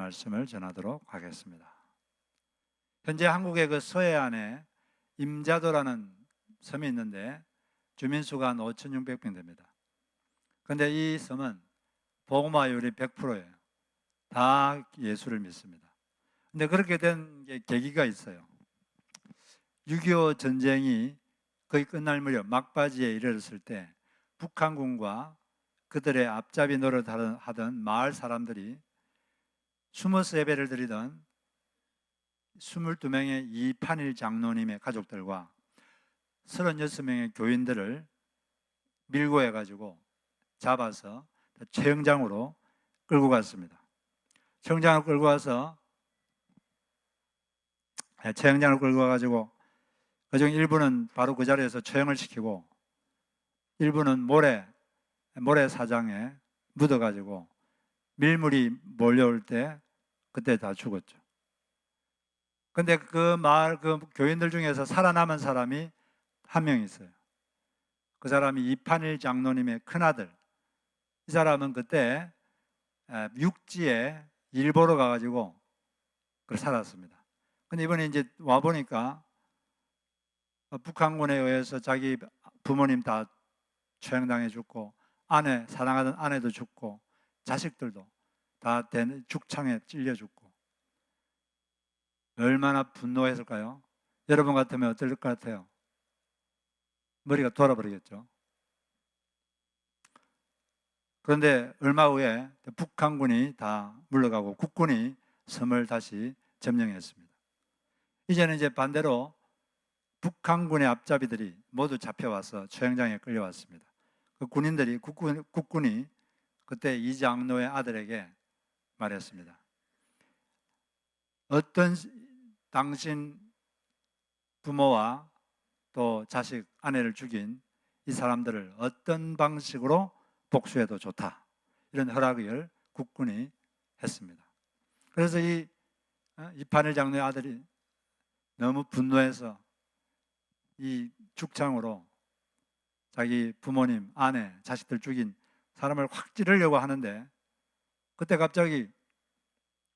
말씀을 전하도록 하겠습니다. 현재 한국의 그 서해안에 임자도라는 섬이 있는데 주민수가 한 5,600명 됩니다. 그런데 이 섬은 복음화율이 100%예요. 다 예수를 믿습니다. 근데 그렇게 된 계기가 있어요. 6.25 전쟁이 거의 끝날 무렵 막바지에 이르렀을 때 북한군과 그들의 앞잡이 노릇하던 마을 사람들이 숨어서 예배를 드리던 22명의 이판일 장로님의 가족들과 36명의 교인들을 밀고 해가지고 잡아서 처형장으로 끌고 갔습니다. 처형장으로 끌고 와서 처형장으로 끌고 와가지고 그중 일부는 바로 그 자리에서 처형을 시키고 일부는 모래사장에 묻어가지고 밀물이 몰려올 때 그때 다 죽었죠. 근데 그 마을 그 교인들 중에서 살아남은 사람이 한 명 있어요. 그 사람이 이판일 장로님의 큰아들. 이 사람은 그때 육지에 일 보러 가가지고 그걸 살았습니다. 근데 이번에 이제 와 보니까 북한군에 의해서 자기 부모님 다 처형당해 죽고 사랑하던 아내도 죽고 자식들도 다 죽창에 찔려 죽고 얼마나 분노했을까요? 여러분 같으면 어떨 것 같아요? 머리가 돌아버리겠죠. 그런데 얼마 후에 북한군이 다 물러가고 국군이 섬을 다시 점령했습니다. 이제는 이제 반대로 북한군의 앞잡이들이 모두 잡혀와서 처형장에 끌려왔습니다. 그 국군이 그때 이 장로의 아들에게 말했습니다. 어떤 당신 부모와 또 자식, 아내를 죽인 이 사람들을 어떤 방식으로 복수해도 좋다. 이런 허락을 국군이 했습니다. 그래서 이판일 장로의 아들이 너무 분노해서 이 죽창으로 자기 부모님, 아내, 자식들 죽인 사람을 확 찌르려고 하는데 그때 갑자기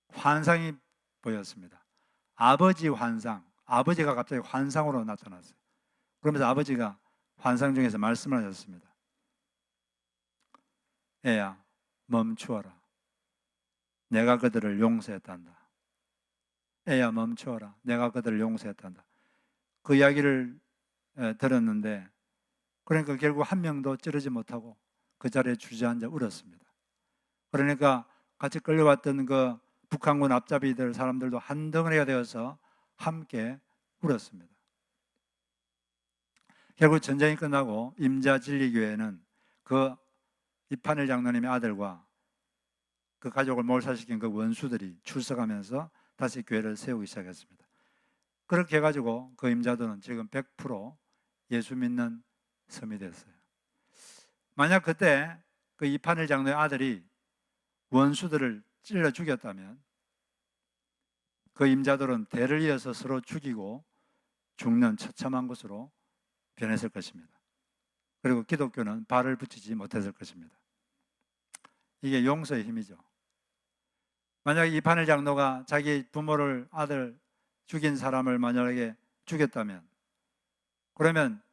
환상이 보였습니다. 아버지 환상, 아버지가 갑자기 환상으로 나타났어요. 그러면서 아버지가 환상 중에서 말씀을 하셨습니다. 애야, 멈추어라. 내가 그들을 용서했단다. 애야, 멈추어라. 내가 그들을 용서했단다. 그 이야기를 들었는데 그러니까 결국 한 명도 찌르지 못하고 그 자리에 주저앉아 울었습니다. 그러니까 같이 끌려왔던 그 북한군 앞잡이들 사람들도 한 덩어리가 되어서 함께 울었습니다. 결국 전쟁이 끝나고 임자진리교회는 그 이판일 장로님의 아들과 그 가족을 몰살시킨 그 원수들이 출석하면서 다시 교회를 세우기 시작했습니다. 그렇게 해가지고 그 임자도는 지금 100% 예수 믿는 섬이 됐어요. 만약 그때 그 이판일 장로의 아들이 원수들을 찔러 죽였다면 그 임자들은 대를 이어서 서로 죽이고 죽는 처참한 것으로 변했을 것입니다. 그리고 기독교는 발을 붙이지 못했을 것입니다. 이게 용서의 힘이죠. 만약 이판일 장로가 자기 부모를 아들 죽인 사람을 만약에 죽였다면 그러면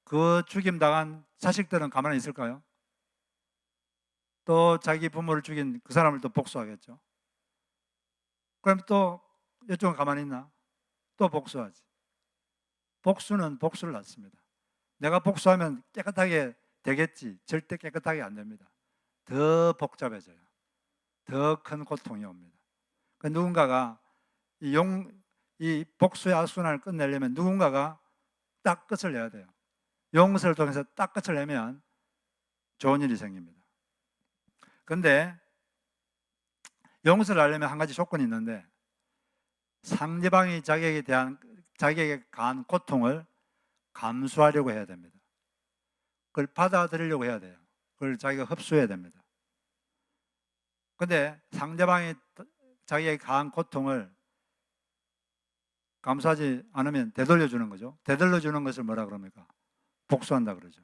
그 죽임당한 자식들은 가만히 있을까요? 또 자기 부모를 죽인 그 사람을 또 복수하겠죠. 그럼 또 이쪽은 가만히 있나? 또 복수하지. 복수는 복수를 낳습니다. 내가 복수하면 깨끗하게 되겠지. 절대 깨끗하게 안 됩니다. 더 복잡해져요. 더 큰 고통이 옵니다. 누군가가 이 복수의 악순환을 끝내려면 누군가가 딱 끝을 내야 돼요. 용서를 통해서 딱 끝을 내면 좋은 일이 생깁니다. 그런데 용서를 하려면 한 가지 조건이 있는데 상대방이 자기에게 가한 고통을 감수하려고 해야 됩니다. 그걸 받아들이려고 해야 돼요. 그걸 자기가 흡수해야 됩니다. 그런데 상대방이 자기에게 가한 고통을 감수하지 않으면 되돌려주는 거죠. 되돌려주는 것을 뭐라 그럽니까? 복수한다 그러죠.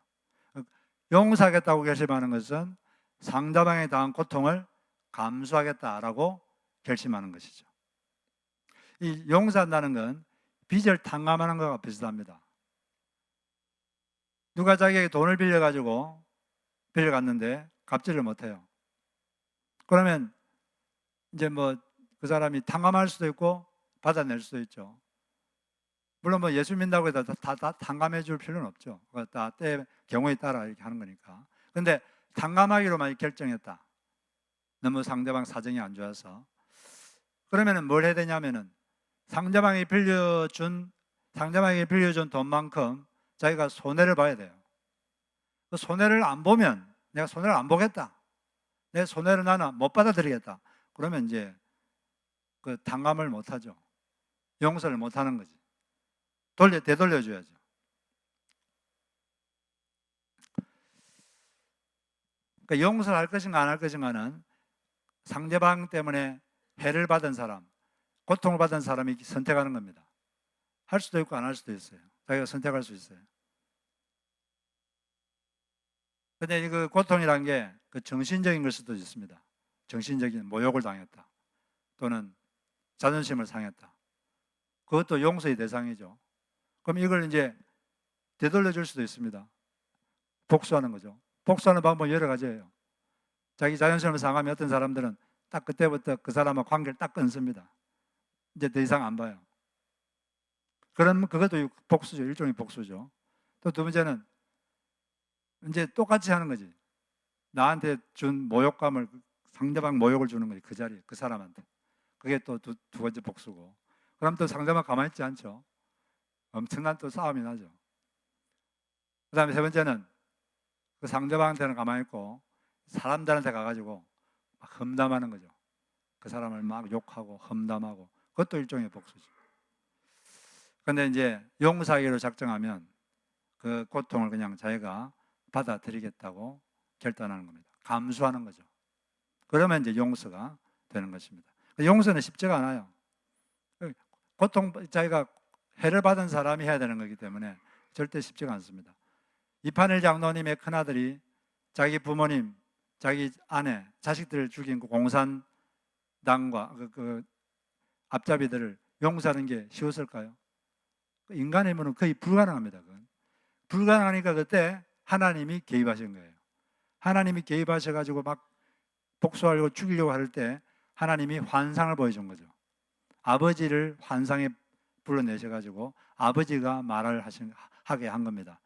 용서하겠다고 결심하는 것은 상대방에 당한 고통을 감수하겠다라고 결심하는 것이죠. 이 용서한다는 건 빚을 탕감하는 것과 비슷합니다. 누가 자기에게 돈을 빌려갔는데 갚지를 못해요. 그러면 이제 뭐 그 사람이 탕감할 수도 있고 받아낼 수도 있죠. 물론 뭐 예수 믿는다고 해서 다 탕감해 줄 필요는 없죠. 그거 다 때 경우에 따라 이렇게 하는 거니까. 근데 탕감하기로만 결정했다. 너무 상대방 사정이 안 좋아서. 그러면은 뭘 해야 되냐면은 상대방이 빌려준 돈만큼 자기가 손해를 봐야 돼요. 그 손해를 안 보면 내가 손해를 안 보겠다. 내 손해를 나는 못 받아들이겠다. 그러면 이제 그 탕감을 못 하죠. 용서를 못 하는 거지. 되돌려줘야죠. 그러니까 용서를 할 것인가 안 할 것인가는 상대방 때문에 해를 받은 사람, 고통을 받은 사람이 선택하는 겁니다. 할 수도 있고 안 할 수도 있어요. 자기가 선택할 수 있어요. 근데 그 고통이란 게 그 정신적인 걸 수도 있습니다. 정신적인 모욕을 당했다. 또는 자존심을 상했다. 그것도 용서의 대상이죠. 그럼 이걸 이제 되돌려 줄 수도 있습니다. 복수하는 거죠. 복수하는 방법은 여러 가지예요. 자기 자존심을 상하면 어떤 사람들은 딱 그때부터 그 사람과 관계를 딱 끊습니다. 이제 더 이상 안 봐요. 그럼 그것도 복수죠. 일종의 복수죠. 또 두 번째는 이제 똑같이 하는 거지. 나한테 준 모욕감을 상대방 모욕을 주는 거지. 그 자리에 그 사람한테. 그게 또 두 번째 복수고. 그럼 또 상대방 가만히 있지 않죠. 엄청난 또 싸움이 나죠. 그 다음에 세 번째는 그 상대방한테는 가만히 있고 사람들한테 가가지고 막 험담하는 거죠. 그 사람을 막 욕하고 험담하고 그것도 일종의 복수죠. 그런데 이제 용서하기로 작정하면 그 고통을 그냥 자기가 받아들이겠다고 결단하는 겁니다. 감수하는 거죠. 그러면 이제 용서가 되는 것입니다. 용서는 쉽지가 않아요. 자기가 해를 받은 사람이 해야 되는 거기 때문에 절대 쉽지가 않습니다. 이판일 장로님의 큰아들이 자기 부모님, 자기 아내, 자식들을 죽인 그 공산당과 그 앞잡이들을 용서하는 게 쉬웠을까요? 인간의 힘으로는 거의 불가능합니다. 그건. 불가능하니까 그때 하나님이 개입하신 거예요. 하나님이 개입하셔가지고 막 복수하려고 죽이려고 할 때 하나님이 환상을 보여준 거죠. 아버지를 환상에 불러내셔가지고 아버지가 말을 하게 한 겁니다.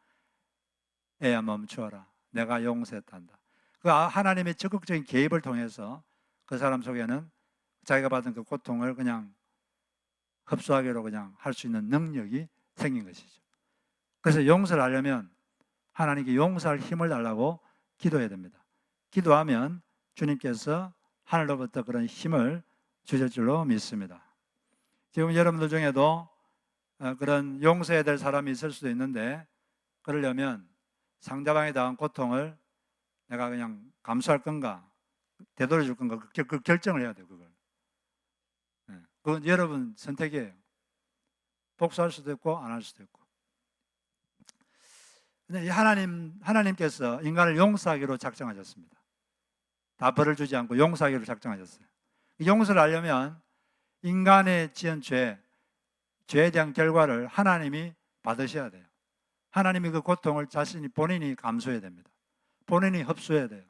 애야 멈추어라. 내가 용서했단다. 그 하나님의 적극적인 개입을 통해서 그 사람 속에는 자기가 받은 그 고통을 그냥 흡수하기로 그냥 할 수 있는 능력이 생긴 것이죠. 그래서 용서를 하려면 하나님께 용서할 힘을 달라고 기도해야 됩니다. 기도하면 주님께서 하늘로부터 그런 힘을 주실 줄로 믿습니다. 지금 여러분들 중에도 그런 용서해야 될 사람이 있을 수도 있는데 그러려면 상대방에 대한 고통을 내가 그냥 감수할 건가 되돌려 줄 건가 그 결정을 해야 돼요. 그건 여러분 선택이에요. 복수할 수도 있고 안 할 수도 있고. 근데 하나님께서 인간을 용서하기로 작정하셨습니다. 다 벌을 주지 않고 용서하기로 작정하셨어요. 용서를 하려면 인간의 지은 죄에 대한 결과를 하나님이 받으셔야 돼요. 하나님이 그 고통을 본인이 감수해야 됩니다. 본인이 흡수해야 돼요.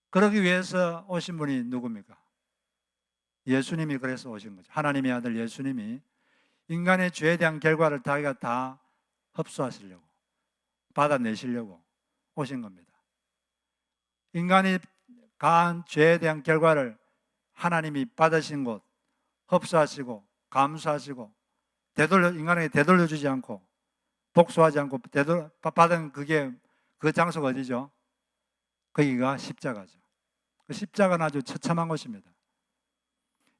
그러기 위해서 오신 분이 누굽니까? 예수님이 그래서 오신 거죠. 하나님의 아들 예수님이 인간의 죄에 대한 결과를 자기가 다 흡수하시려고 받아내시려고 오신 겁니다. 인간이 가한 죄에 대한 결과를 하나님이 받으신 곳 흡수하시고 감수하시고 인간에게 되돌려주지 않고 복수하지 않고 받은 그 장소가 어디죠? 거기가 십자가죠. 그 십자가는 아주 처참한 곳입니다.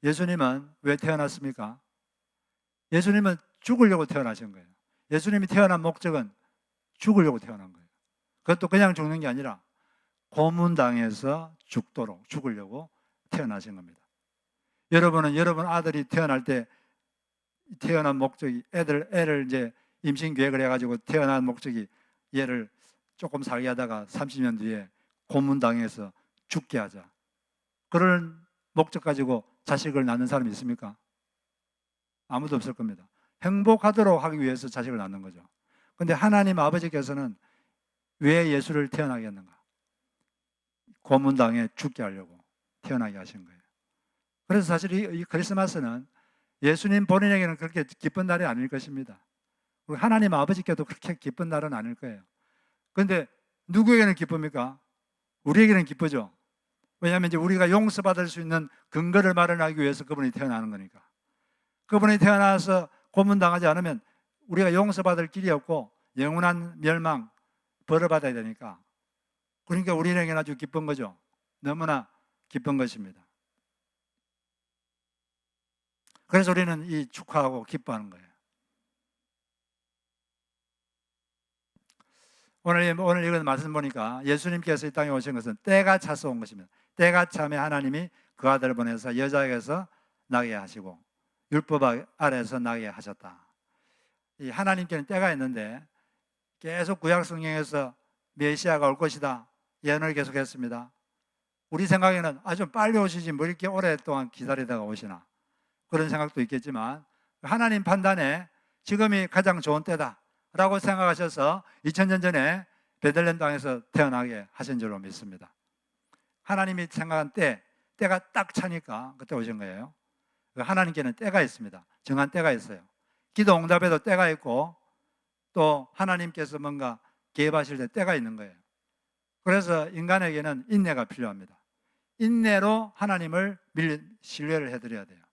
예수님은 왜 태어났습니까? 예수님은 죽으려고 태어나신 거예요. 예수님이 태어난 목적은 죽으려고 태어난 거예요. 그것도 그냥 죽는 게 아니라 고문당해서 죽으려고 태어나신 겁니다. 여러분은 여러분 아들이 태어난 목적이 애를 이제 임신 계획을 해가지고 태어난 목적이 얘를 조금 살게 하다가 30년 뒤에 고문당해서 죽게 하자. 그런 목적 가지고 자식을 낳는 사람이 있습니까? 아무도 없을 겁니다. 행복하도록 하기 위해서 자식을 낳는 거죠. 근데 하나님 아버지께서는 왜 예수를 태어나게 했는가? 고문당해 죽게 하려고 태어나게 하신 거예요. 그래서 사실 이 크리스마스는 예수님 본인에게는 그렇게 기쁜 날이 아닐 것입니다. 하나님 아버지께도 그렇게 기쁜 날은 아닐 거예요. 그런데 누구에게는 기쁩니까? 우리에게는 기쁘죠. 왜냐하면 이제 우리가 용서받을 수 있는 근거를 마련하기 위해서 그분이 태어나는 거니까. 그분이 태어나서 고문당하지 않으면 우리가 용서받을 길이 없고 영원한 멸망, 벌을 받아야 되니까. 그러니까 우리에게는 아주 기쁜 거죠. 너무나 기쁜 것입니다. 그래서 우리는 이 축하하고 기뻐하는 거예요. 오늘 이런 말씀 보니까 예수님께서 이 땅에 오신 것은 때가 차서 온 것입니다. 때가 차면 하나님이 그 아들을 보내서 여자에게서 나게 하시고 율법 아래에서 나게 하셨다. 이 하나님께는 때가 있는데 계속 구약 성경에서 메시아가 올 것이다 예언을 계속했습니다. 우리 생각에는 좀 빨리 오시지 뭐 이렇게 오랫동안 기다리다가 오시나 그런 생각도 있겠지만 하나님 판단에 지금이 가장 좋은 때다 라고 생각하셔서 2000년 전에 베들레헴 땅에서 태어나게 하신 줄로 믿습니다. 하나님이 생각한 때가 딱 차니까 그때 오신 거예요. 하나님께는 때가 있습니다. 정한 때가 있어요. 기도 응답에도 때가 있고 또 하나님께서 뭔가 개입하실 때 때가 있는 거예요. 그래서 인간에게는 인내가 필요합니다. 인내로 하나님을 신뢰를 해드려야 돼요.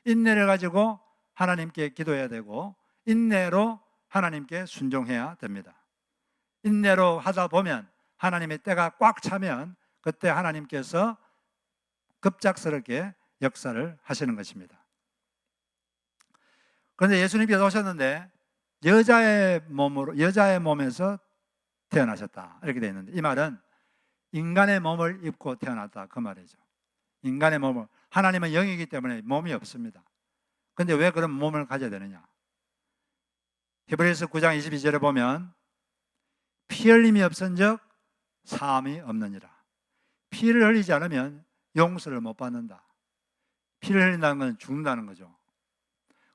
인내를 가지고 하나님께 기도해야 되고 인내로 하나님께 순종해야 됩니다. 인내로 하다 보면 하나님의 때가 꽉 차면 그때 하나님께서 급작스럽게 역사를 하시는 것입니다. 그런데 예수님께서 오셨는데 여자의 몸에서 태어나셨다 이렇게 되어 있는데 이 말은 인간의 몸을 입고 태어났다 그 말이죠. 인간의 몸을, 하나님은 영이기 때문에 몸이 없습니다. 그런데 왜 그런 몸을 가져야 되느냐? 히브리서 9장 22절에 보면 피 흘림이 없은즉 사함이 없느니라. 피를 흘리지 않으면 용서를 못 받는다. 피를 흘린다는 건 죽는다는 거죠.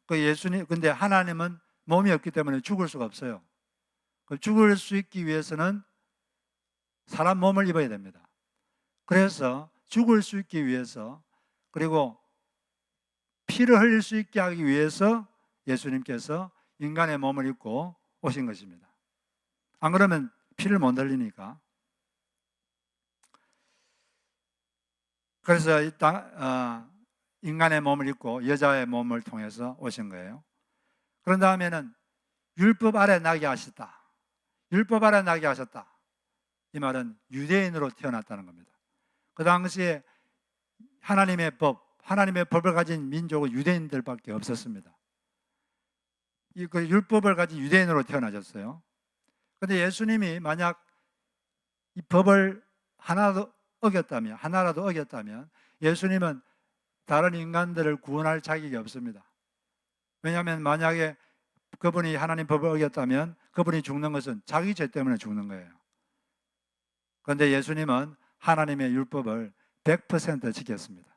근데 하나님은 몸이 없기 때문에 죽을 수가 없어요. 죽을 수 있기 위해서는 사람 몸을 입어야 됩니다. 그래서 죽을 수 있기 위해서 그리고 피를 흘릴 수 있게 하기 위해서 예수님께서 인간의 몸을 입고 오신 것입니다. 안 그러면 피를 못 흘리니까. 그래서 인간의 몸을 입고 여자의 몸을 통해서 오신 거예요. 그런 다음에는 율법 아래 나게 하셨다. 율법 아래 나게 하셨다. 이 말은 유대인으로 태어났다는 겁니다. 그 당시에 하나님의 법을 가진 민족은 유대인들밖에 없었습니다. 그 율법을 가진 유대인으로 태어나셨어요. 그런데 예수님이 만약 이 법을 하나라도 어겼다면 예수님은 다른 인간들을 구원할 자격이 없습니다. 왜냐하면 만약에 그분이 하나님 법을 어겼다면 그분이 죽는 것은 자기 죄 때문에 죽는 거예요. 그런데 예수님은 하나님의 율법을 100% 지켰습니다.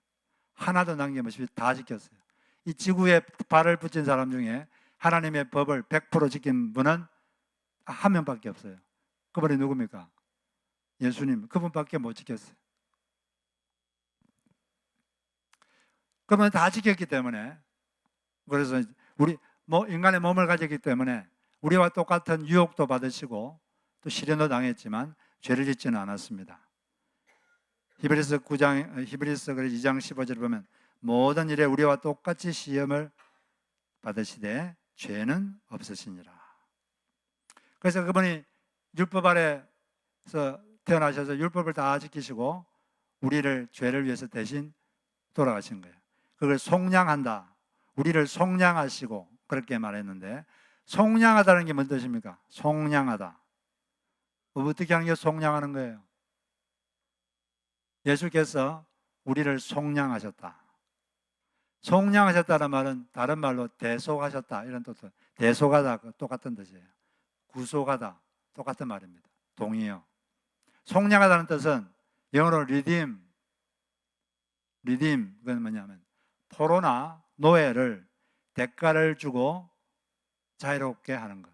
하나도 남김없이 다 지켰어요. 이 지구에 발을 붙인 사람 중에 하나님의 법을 100% 지킨 분은 한 명밖에 없어요. 그분이 누굽니까? 예수님. 그분밖에 못 지켰어요. 그분은 다 지켰기 때문에, 그래서 인간의 몸을 가졌기 때문에 우리와 똑같은 유혹도 받으시고 또 시련도 당했지만 죄를 짓지는 않았습니다. 히브리서 2장 15절을 보면 모든 일에 우리와 똑같이 시험을 받으시되 죄는 없으시니라. 그래서 그분이 율법 아래서 태어나셔서 율법을 다 지키시고 우리를 죄를 위해서 대신 돌아가신 거예요. 그걸 속량한다. 우리를 속량하시고 그렇게 말했는데 속량하다는 게 뭔 뜻입니까? 속량하다. 어떻게 하는 게 속량하는 거예요? 예수께서 우리를 속량하셨다. 속량하셨다는 말은 다른 말로 대속하셨다 이런 뜻. 대속하다 똑같은 뜻이에요. 구속하다 똑같은 말입니다. 동의어요. 속량하다는 뜻은 영어로 redeem, 리딤, 그건 뭐냐면 포로나 노예를 대가를 주고 자유롭게 하는 것.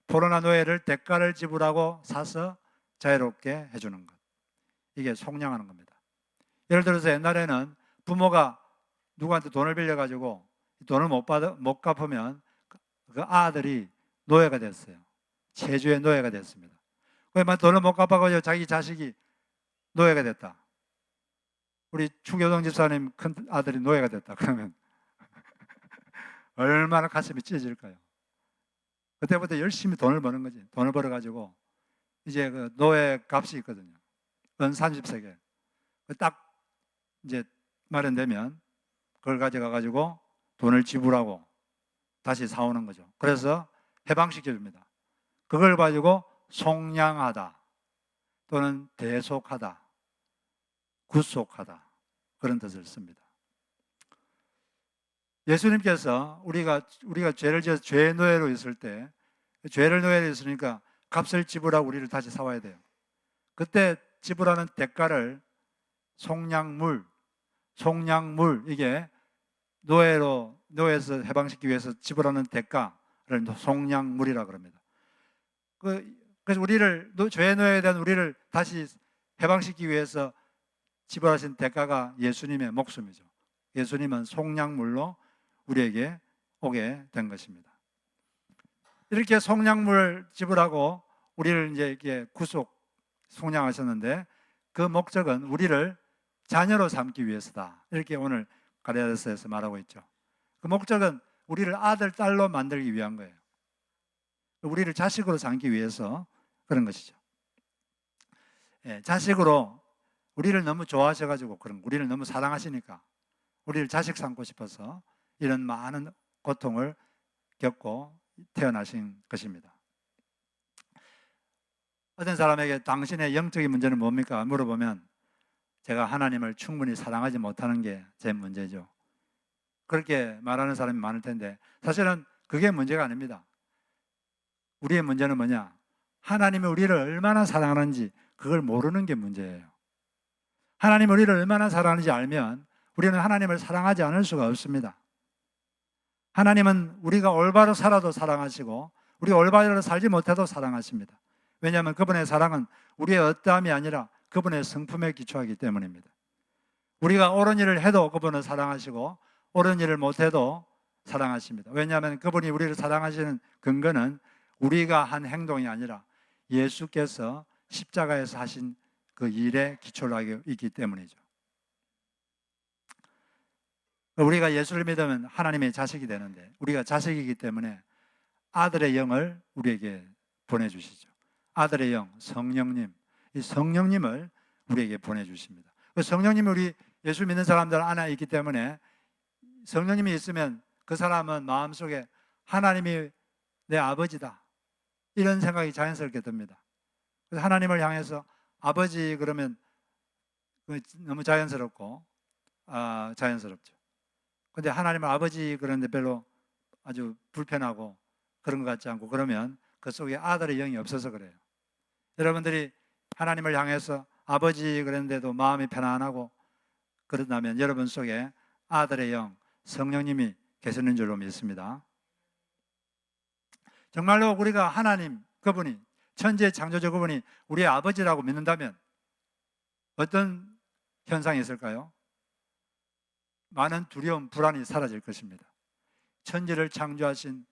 포로나 노예를 대가를 지불하고 사서 자유롭게 해주는 것. 이게 속량하는 겁니다. 예를 들어서 옛날에는 부모가 누구한테 돈을 빌려가지고 돈을 못 갚으면 그 아들이 노예가 됐어요. 체주의 노예가 됐습니다. 그러면 돈을 못 갚아가지고 자기 자식이 노예가 됐다. 우리 추교동 집사님 큰 아들이 노예가 됐다. 그러면 얼마나 가슴이 찢어질까요? 그때부터 열심히 돈을 버는 거지. 돈을 벌어가지고 이제 그 노예 값이 있거든요. 은 30세계. 딱 이제 마련되면 그걸 가져가가지고 돈을 지불하고 다시 사오는 거죠. 그래서 해방시켜 줍니다. 그걸 가지고 속량하다 또는 대속하다, 구속하다 그런 뜻을 씁니다. 예수님께서 우리가 죄를 지어서 죄의 노예로 있을 때 죄를 노예로 있으니까 값을 지불하고 우리를 다시 사와야 돼요. 그때 지불하는 대가를 속량물 이게 노예에서 해방시키기 위해서 지불하는 대가를 속량물이라고 그럽니다. 그래서 우리를 죄의 노예에 대한 우리를 다시 해방시키기 위해서 지불하신 대가가 예수님의 목숨이죠. 예수님은 속량물로 우리에게 오게 된 것입니다. 이렇게 속량물 지불하고 우리를 이제 이렇게 속량하셨는데 그 목적은 우리를 자녀로 삼기 위해서다. 이렇게 오늘 갈라디아서에서 말하고 있죠. 그 목적은 우리를 아들, 딸로 만들기 위한 거예요. 우리를 자식으로 삼기 위해서 그런 것이죠. 자식으로 우리를 너무 좋아하셔가지고 우리를 너무 사랑하시니까 우리를 자식 삼고 싶어서 이런 많은 고통을 겪고 태어나신 것입니다. 어떤 사람에게 당신의 영적인 문제는 뭡니까? 물어보면 제가 하나님을 충분히 사랑하지 못하는 게 제 문제죠. 그렇게 말하는 사람이 많을 텐데 사실은 그게 문제가 아닙니다. 우리의 문제는 뭐냐? 하나님이 우리를 얼마나 사랑하는지 그걸 모르는 게 문제예요. 하나님이 우리를 얼마나 사랑하는지 알면 우리는 하나님을 사랑하지 않을 수가 없습니다. 하나님은 우리가 올바로 살아도 사랑하시고 우리가 올바로 살지 못해도 사랑하십니다. 왜냐하면 그분의 사랑은 우리의 어떠함이 아니라 그분의 성품에 기초하기 때문입니다. 우리가 옳은 일을 해도 그분은 사랑하시고 옳은 일을 못해도 사랑하십니다. 왜냐하면 그분이 우리를 사랑하시는 근거는 우리가 한 행동이 아니라 예수께서 십자가에서 하신 그 일에 기초를 하고 있기 때문이죠. 우리가 예수를 믿으면 하나님의 자식이 되는데 우리가 자식이기 때문에 아들의 영을 우리에게 보내주시죠. 아들의 영, 성령님, 이 성령님을 우리에게 보내주십니다. 성령님이 우리 예수 믿는 사람들 안에 있기 때문에 성령님이 있으면 그 사람은 마음속에 하나님이 내 아버지다 이런 생각이 자연스럽게 듭니다. 그래서 하나님을 향해서 아버지 그러면 너무 자연스럽고 자연스럽죠. 근데 하나님을 아버지 그러는데 별로 아주 불편하고 그런 것 같지 않고 그러면 그 속에 아들의 영이 없어서 그래요. 여러분들이 하나님을 향해서 아버지 그랬는데도 마음이 편안하고 그런다면 여러분 속에 아들의 영, 성령님이 계시는 줄로 믿습니다. 정말로 우리가 하나님 그분이 천지의 창조주 그분이 우리의 아버지라고 믿는다면 어떤 현상이 있을까요? 많은 두려움, 불안이 사라질 것입니다. 천지를 창조하신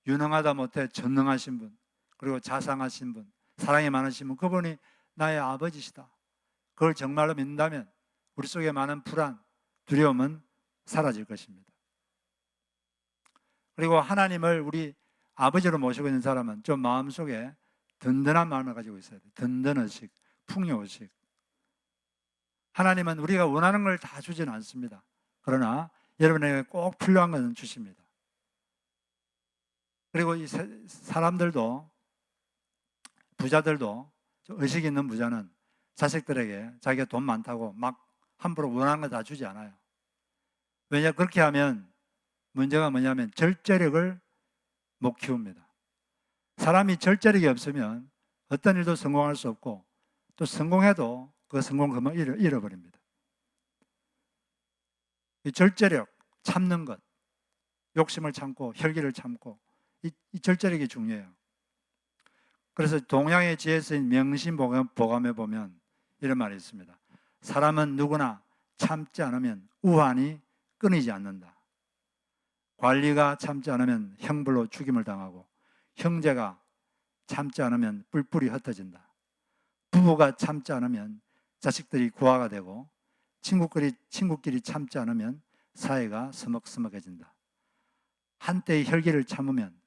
유능하다 못해 전능하신 분, 그리고 자상하신 분, 사랑이 많으신 분, 그분이 나의 아버지시다. 그걸 정말로 믿는다면 우리 속에 많은 불안, 두려움은 사라질 것입니다. 그리고 하나님을 우리 아버지로 모시고 있는 사람은 좀 마음속에 든든한 마음을 가지고 있어야 돼요. 든든의식, 풍요의식. 하나님은 우리가 원하는 걸 다 주지는 않습니다. 그러나 여러분에게 꼭 필요한 것은 주십니다. 그리고 이 사람들도 부자들도 의식 있는 부자는 자식들에게 자기가 돈 많다고 막 함부로 원하는 거 다 주지 않아요. 왜냐 그렇게 하면 문제가 뭐냐면 절제력을 못 키웁니다. 사람이 절제력이 없으면 어떤 일도 성공할 수 없고 또 성공해도 그 성공 금방 잃어버립니다. 이 절제력, 참는 것, 욕심을 참고 혈기를 참고, 이 절제력이 중요해요. 그래서 동양의 지혜에 쓰인 명심보감에 보면 이런 말이 있습니다. 사람은 누구나 참지 않으면 우환이 끊이지 않는다. 관리가 참지 않으면 형벌로 죽임을 당하고, 형제가 참지 않으면 뿔뿔이 흩어진다. 부부가 참지 않으면 자식들이 고아가 되고, 친구끼리 참지 않으면 사이가 서먹서먹해진다. 한때의 혈기를 참으면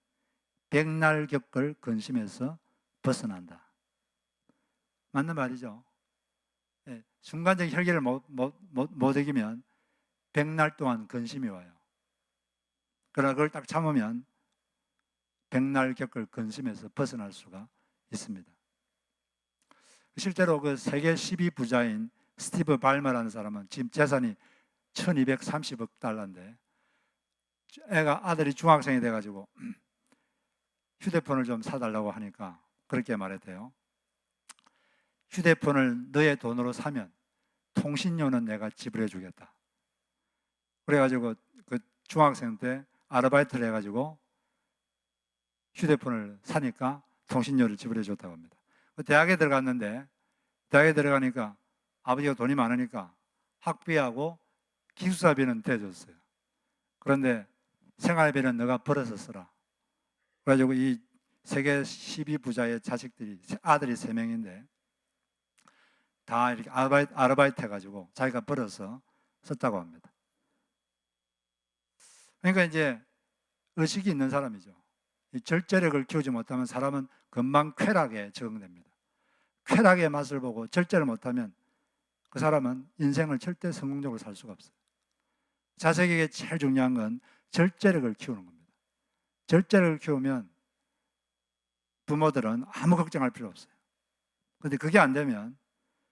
백날 겪을 근심에서 벗어난다. 맞는 말이죠. 예, 순간적인 혈기를 못 이기면 백날 동안 근심이 와요. 그러나 그걸 딱 참으면 백날 겪을 근심에서 벗어날 수가 있습니다. 실제로 그 세계 12부자인 스티브 발머라는 사람은 지금 재산이 1230억 달러인데, 아들이 중학생이 돼가지고 휴대폰을 좀 사달라고 하니까 그렇게 말했대요. 휴대폰을 너의 돈으로 사면 통신료는 내가 지불해 주겠다. 그래가지고 그 중학생 때 아르바이트를 해가지고 휴대폰을 사니까 통신료를 지불해 줬다고 합니다. 대학에 들어갔는데, 대학에 들어가니까 아버지가 돈이 많으니까 학비하고 기숙사비는 대줬어요. 그런데 생활비는 너가 벌어서 쓰라. 그래가지고 이 세계 12부자의 자식들이, 아들이 3명인데 다 이렇게 아르바이트 해가지고 자기가 벌어서 썼다고 합니다. 그러니까 이제 의식이 있는 사람이죠. 이 절제력을 키우지 못하면 사람은 금방 쾌락에 적응됩니다. 쾌락의 맛을 보고 절제를 못하면 그 사람은 인생을 절대 성공적으로 살 수가 없어요. 자식에게 제일 중요한 건 절제력을 키우는 겁니다. 절제력을 키우면 부모들은 아무 걱정할 필요 없어요. 그런데 그게 안 되면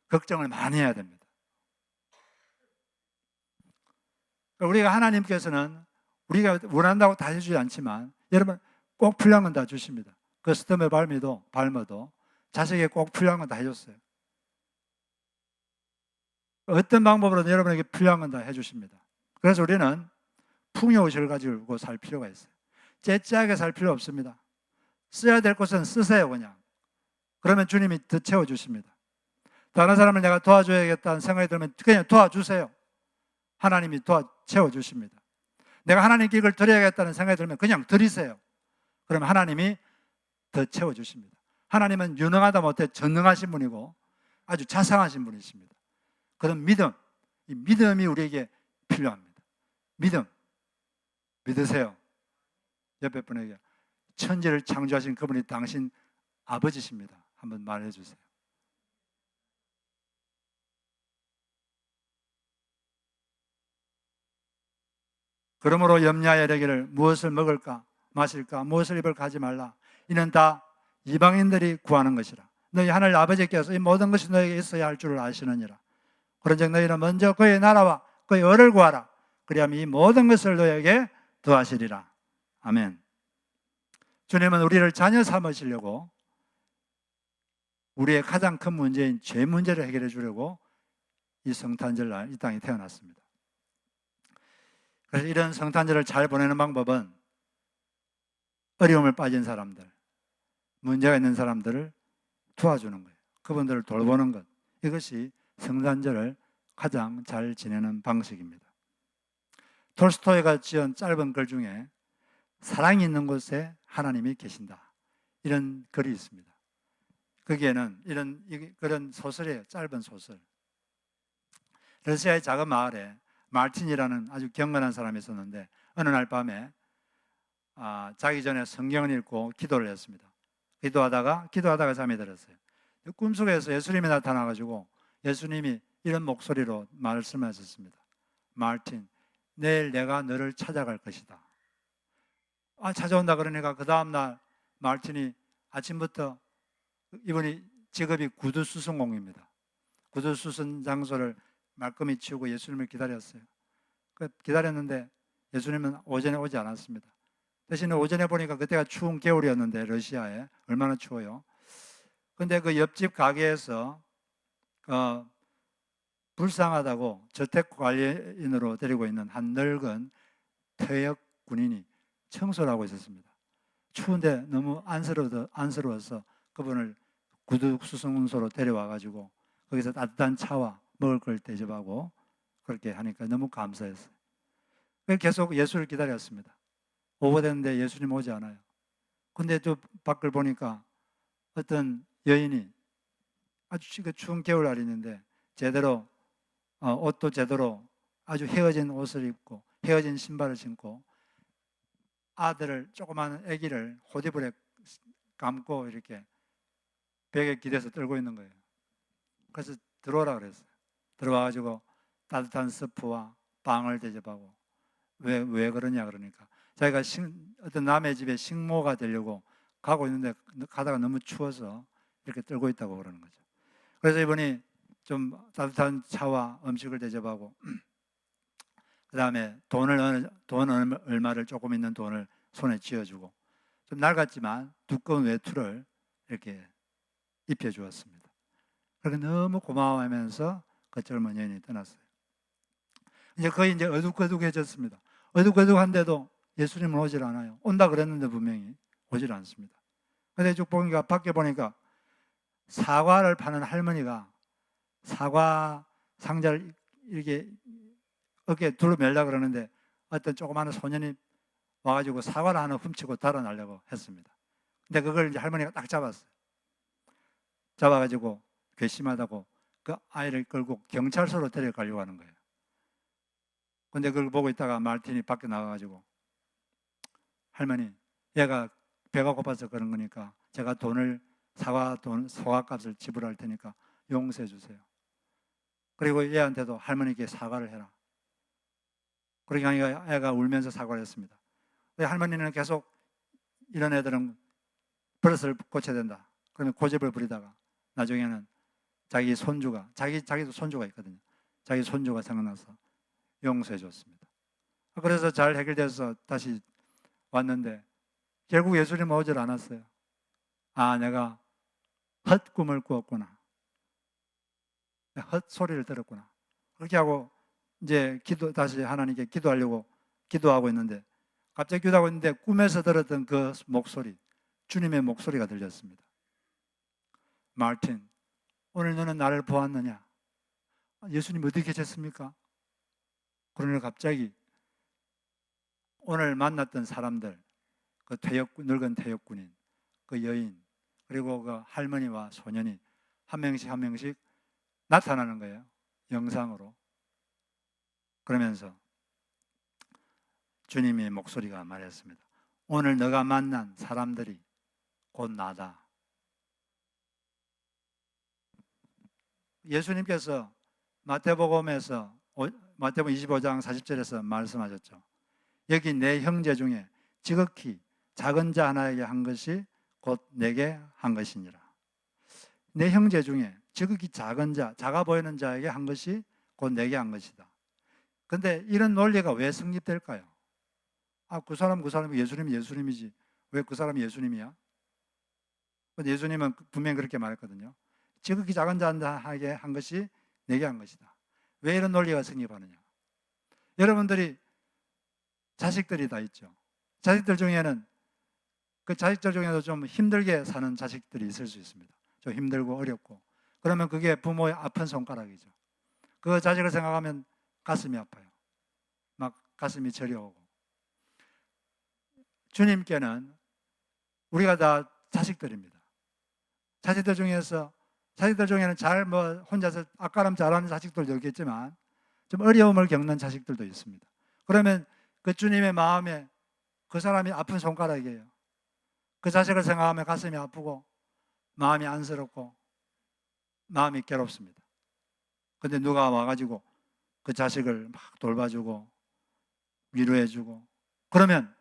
걱정을 많이 해야 됩니다. 우리가 하나님께서는 우리가 원한다고 다 해주지 않지만 여러분 꼭 필요한 건 다 주십니다. 그 스톰의 발머도 자식에게 꼭 필요한 건 다 해줬어요. 어떤 방법으로든 여러분에게 필요한 건 다 해주십니다. 그래서 우리는 풍요의식을 가지고 살 필요가 있어요. 째째하게 살 필요 없습니다. 써야 될 것은 쓰세요 그냥. 그러면 주님이 더 채워주십니다. 다른 사람을 내가 도와줘야겠다는 생각이 들면 그냥 도와주세요. 하나님이 채워주십니다. 내가 하나님께 이걸 드려야겠다는 생각이 들면 그냥 드리세요. 그러면 하나님이 더 채워주십니다. 하나님은 유능하다 못해 전능하신 분이고 아주 자상하신 분이십니다. 그런 믿음, 이 믿음이 우리에게 필요합니다. 믿음, 믿으세요. 옆에 분에게 천지를 창조하신 그분이 당신 아버지십니다. 한번 말해 주세요. 그러므로 염려하여 이르기를 무엇을 먹을까 마실까 무엇을 입을까 하지 말라. 이는 다 이방인들이 구하는 것이라. 너희 하늘 아버지께서 이 모든 것이 너에게 있어야 할 줄을 아시느니라. 그런즉 너희는 먼저 그의 나라와 그의 의를 구하라. 그리하면 이 모든 것을 너에게 더하시리라. 아멘. 주님은 우리를 자녀 삼으시려고 우리의 가장 큰 문제인 죄 문제를 해결해 주려고 이 성탄절날 이 땅에 태어났습니다. 그래서 이런 성탄절을 잘 보내는 방법은 어려움을 빠진 사람들, 문제가 있는 사람들을 도와주는 거예요. 그분들을 돌보는 것. 이것이 성탄절을 가장 잘 지내는 방식입니다. 톨스토이가 지은 짧은 글 중에 사랑이 있는 곳에 하나님이 계신다. 이런 글이 있습니다. 거기에는 그런 소설이에요. 짧은 소설. 러시아의 작은 마을에 마르틴이라는 아주 경건한 사람이 있었는데 어느 날 밤에 자기 전에 성경을 읽고 기도를 했습니다. 기도하다가 잠이 들었어요. 꿈속에서 예수님이 나타나가지고 예수님이 이런 목소리로 말씀하셨습니다. 마르틴, 내일 내가 너를 찾아갈 것이다. 찾아온다 그러니까 그 다음날 마르틴이 아침부터 이분이 직업이 구두수선공입니다. 구두수선 장소를 말끔히 치우고 예수님을 기다렸어요. 기다렸는데 예수님은 오전에 오지 않았습니다. 대신에 오전에 보니까 그때가 추운 겨울이었는데 러시아에 얼마나 추워요. 그런데 그 옆집 가게에서 불쌍하다고 저택관리인으로 데리고 있는 한 늙은 퇴역 군인이 청소를 하고 있었습니다. 추운데 너무 안쓰러워서 그분을 구두수송소로 데려와 가지고 거기서 따뜻한 차와 먹을 걸 대접하고 그렇게 하니까 너무 감사했어요. 계속 예수를 기다렸습니다. 오후 됐는데 예수님 오지 않아요. 근데 또 밖을 보니까 어떤 여인이 아주 추운 겨울날이 있는데 제대로 옷도 제대로 아주 헤어진 옷을 입고 헤어진 신발을 신고 조그마한 아기를 호디불에 감고 이렇게 벽에 기대서 떨고 있는 거예요. 그래서 들어오라 그랬어요. 들어와가지고 따뜻한 스프와 빵을 대접하고 왜 그러냐 그러니까 자기가 어떤 남의 집에 식모가 되려고 가고 있는데 가다가 너무 추워서 이렇게 떨고 있다고 그러는 거죠. 그래서 이분이 좀 따뜻한 차와 음식을 대접하고 그 다음에 돈 얼마를 조금 있는 돈을 손에 쥐어주고 좀 낡았지만 두꺼운 외투를 이렇게 입혀주었습니다. 그렇게 너무 고마워하면서 그 젊은 여인이 떠났어요. 이제 거의 이제 어둑어둑해졌습니다. 어둑어둑한데도 예수님은 오질 않아요. 온다 그랬는데 분명히 오질 않습니다. 근데 쭉 보니까 밖에 보니까 사과를 파는 할머니가 사과 상자를 이렇게 어깨에 둘러매려고 그러는데 어떤 조그마한 소년이 와가지고 사과를 하나 훔치고 달아나려고 했습니다. 근데 그걸 이제 할머니가 딱 잡았어요. 잡아가지고 괘씸하다고 그 아이를 끌고 경찰서로 데려가려고 하는 거예요. 근데 그걸 보고 있다가 말틴이 밖에 나가가지고 할머니, 얘가 배가 고파서 그런 거니까 제가 소화값을 지불할 테니까 용서해 주세요. 그리고 얘한테도 할머니께 사과를 해라. 그러니까 애가 울면서 사과를 했습니다. 할머니는 계속 이런 애들은 버릇을 고쳐야 된다. 그러면 고집을 부리다가 나중에는 자기도 손주가 있거든요. 자기 손주가 생각나서 용서해 줬습니다. 그래서 잘 해결돼서 다시 왔는데 결국 예수님 오질 않았어요. 내가 헛꿈을 꾸었구나. 헛소리를 들었구나. 그렇게 하고 이제 다시 하나님께 기도하려고 기도하고 있는데 갑자기 기도하고 있는데 꿈에서 들었던 그 목소리, 주님의 목소리가 들렸습니다. 마틴, 오늘 너는 나를 보았느냐? 예수님 어디 계셨습니까? 그러니 갑자기 오늘 만났던 사람들, 그 늙은 퇴역군인, 그 여인, 그리고 그 할머니와 소년이 한 명씩 나타나는 거예요. 영상으로. 그러면서 주님의 목소리가 말했습니다. 오늘 너가 만난 사람들이 곧 나다. 예수님께서 마태복음 25장 40절에서 말씀하셨죠. 여기 내 형제 중에 지극히 작은 자 하나에게 한 것이 곧 내게 한 것이니라. 내 형제 중에 지극히 작아 보이는 자에게 한 것이 곧 내게 한 것이다. 근데 이런 논리가 왜 성립될까요? 그 사람이 예수님이지. 왜 그 사람이 예수님이야? 근데 예수님은 분명히 그렇게 말했거든요. 지극히 작은 자에게 한 것이 내게 한 것이다. 왜 이런 논리가 성립하느냐? 여러분들이 자식들이 다 있죠. 자식들 중에는 그 자식들 중에도 좀 힘들게 사는 자식들이 있을 수 있습니다. 좀 힘들고 어렵고. 그러면 그게 부모의 아픈 손가락이죠. 그 자식을 생각하면 가슴이 아파요. 막 가슴이 저려오고. 주님께는 우리가 다 자식들입니다. 자식들 중에는 혼자서 악가름 잘하는 자식들도 있겠지만 좀 어려움을 겪는 자식들도 있습니다. 그러면 그 주님의 마음에 그 사람이 아픈 손가락이에요. 그 자식을 생각하면 가슴이 아프고 마음이 안쓰럽고 마음이 괴롭습니다. 근데 누가 와가지고 그 자식을 막 돌봐주고 위로해주고 그러면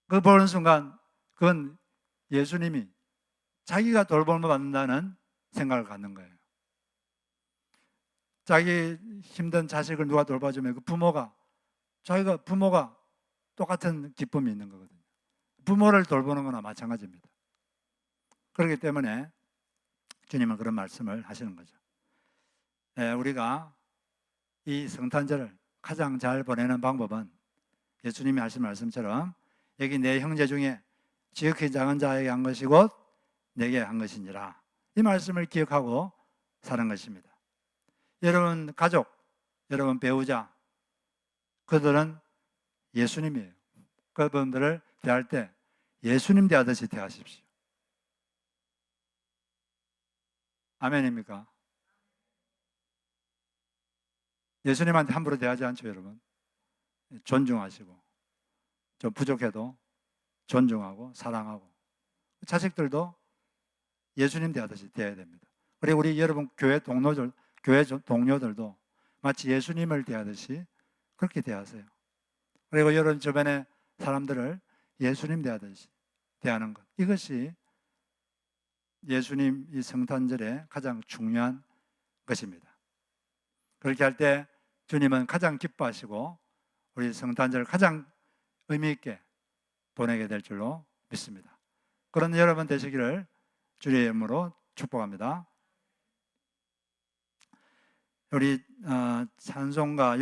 그 보는 순간 그건 예수님이 자기가 돌봄을 받는다는 생각을 갖는 거예요. 자기 힘든 자식을 누가 돌봐주면 그 부모가 똑같은 기쁨이 있는 거거든요. 부모를 돌보는 거나 마찬가지입니다. 그렇기 때문에 주님은 그런 말씀을 하시는 거죠. 우리가 이 성탄절을 가장 잘 보내는 방법은 예수님이 하신 말씀처럼 여기 내 형제 중에 지극히 작은 자에게 한 것이 곧 내게 한 것이니라, 이 말씀을 기억하고 사는 것입니다. 여러분 가족, 여러분 배우자, 그들은 예수님이에요. 그분들을 대할 때 예수님 대하듯이 대하십시오. 아멘입니까? 예수님한테 함부로 대하지 않죠, 여러분. 존중하시고, 좀 부족해도 존중하고 사랑하고, 자식들도 예수님 대하듯이 대해야 됩니다. 그리고 우리 여러분 교회 동료들도 마치 예수님을 대하듯이 그렇게 대하세요. 그리고 여러분 주변의 사람들을 예수님 대하듯이 대하는 것, 이것이 예수님 이 성탄절에 가장 중요한 것입니다. 그렇게 할 때 주님은 가장 기뻐하시고 우리 성탄절을 가장 의미 있게 보내게 될 줄로 믿습니다. 그런 여러분 되시기를 주의 이름으로 축복합니다. 우리 찬송가